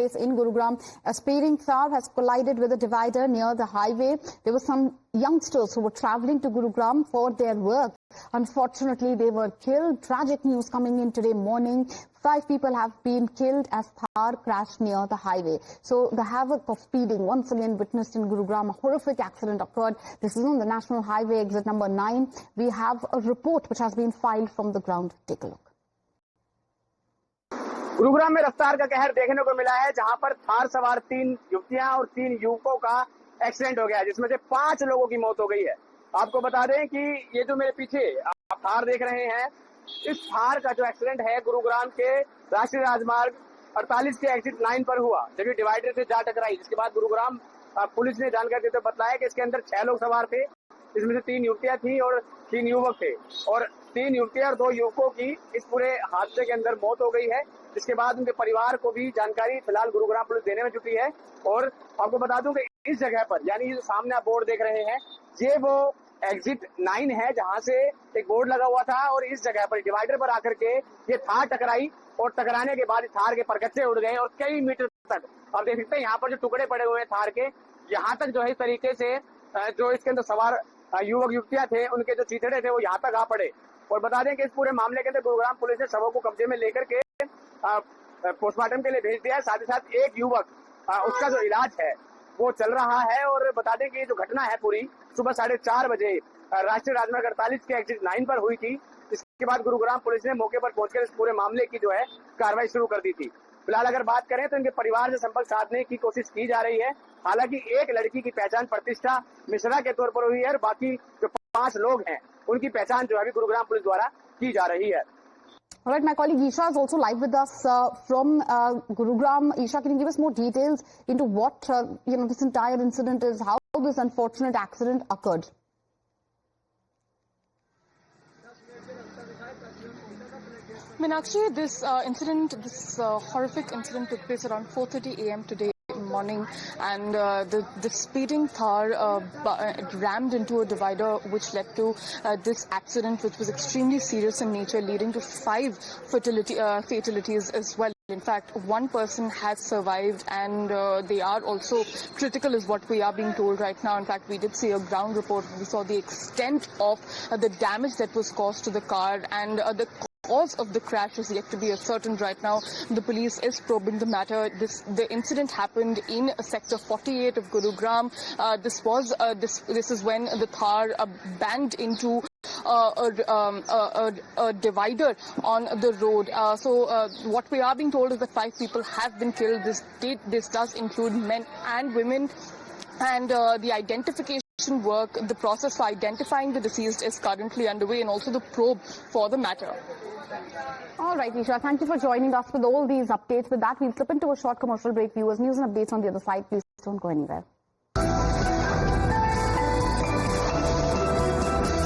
place in Gurugram. A speeding Thar has collided with a divider near the highway. There were some youngsters who were traveling to Gurugram for their work. Unfortunately, they were killed. Tragic news coming in today morning. 5 people have been killed as Thar crashed near the highway. So the havoc of speeding once again witnessed in Gurugram. A horrific accident occurred. This is on the National Highway, exit number 9. We have a report which has been filed from the ground. Take a look. Gurugram में रफ्तार का कहर देखने को मिला है, जहां पर थार सवार 3 युवतियां और 3 युवकों का एक्सीडेंट हो गया है, जिसमें से 5 लोगों की मौत हो गई है। आपको बता दें कि ये जो मेरे पीछे आप थार देख रहे हैं, इस थार का जो एक्सीडेंट है गुरुग्राम के राष्ट्रीय राजमार्ग 48 के एग्जिट 9 पर हुआ, जब ये डिवाइडर से जा टकराई। जिसके बाद गुरुग्राम पुलिस ने जानकारी देते हुए बताया कि इसके अंदर 6 लोग सवार थे, इसमें से 3 युवतियां थी और 3 युवक थे, और 3 युवतियां और 2 युवकों की इस पूरे हादसे के अंदर मौत हो गई है। जिसके बाद उनके परिवार को भी जानकारी फिलहाल गुरुग्राम पुलिस देने में जुटी है। और आपको बता दूं कि इस जगह पर, यानी ये जो सामने आप बोर्ड देख रहे हैं, ये वो एग्जिट 9 है, जहां से एक बोर्ड लगा हुआ था, और इस जगह पर डिवाइडर पर आकर के ये थार टकराई, और टकराने के बाद थार के परगच्चे उड़ गए और कई मीटर तक आप देख सकते हैं यहाँ पर जो टुकड़े पड़े हुए हैं थार के, यहाँ तक जो है इस तरीके से जो इसके अंदर सवार युवक युवतियां थे, उनके जो चीथड़े थे वो यहाँ तक आ पड़े। और बता दें कि इस पूरे मामले के अंदर गुरुग्राम पुलिस ने शवों को कब्जे में लेकर के पोस्टमार्टम के लिए भेज दिया है। साथ ही साथ एक युवक उसका जो इलाज है वो चल रहा है। और बता दें कि ये जो घटना है पूरी सुबह 4:30 बजे राष्ट्रीय राजमार्ग 48 के एग्जिट 9 पर हुई थी। इसके बाद गुरुग्राम पुलिस ने मौके पर पहुंचकर इस पूरे मामले की जो है कार्रवाई शुरू कर दी थी। फिलहाल अगर बात करें तो इनके परिवार से संपर्क साधने की कोशिश की जा रही है। हालांकि एक लड़की की पहचान प्रतिष्ठा मिश्रा के तौर पर हुई है, और बाकी जो 5 लोग हैं उनकी पहचान जो है अभी गुरुग्राम पुलिस द्वारा की जा रही है। All right, my colleague Isha is also live with us from Gurugram. Isha, can you give us more details into what this entire incident is, how this unfortunate accident occurred? Meenakshi, this incident, this horrific incident took place around 4:30 a.m. today morning, and the speeding Thar rammed into a divider, which led to this accident, which was extremely serious in nature, leading to 5 fatalities as well. In fact, 1 person has survived, and they are also critical is what we are being told right now. In fact, we did see a ground report. We saw the extent of the damage that was caused to the car, and the cause of the crash is yet to be ascertained right now. The police is probing the matter. The incident happened in sector 48 of Gurugram. This is when the Thar banged into a divider on the road. So what we are being told is that 5 people have been killed. This does include men and women, and the identification work, the process for identifying the deceased is currently underway, and also the probe for the matter. All right, Isha, thank you for joining us with all these updates. With that, we'll slip into a short commercial break. Viewers, news and updates on the other side. Please don't go anywhere.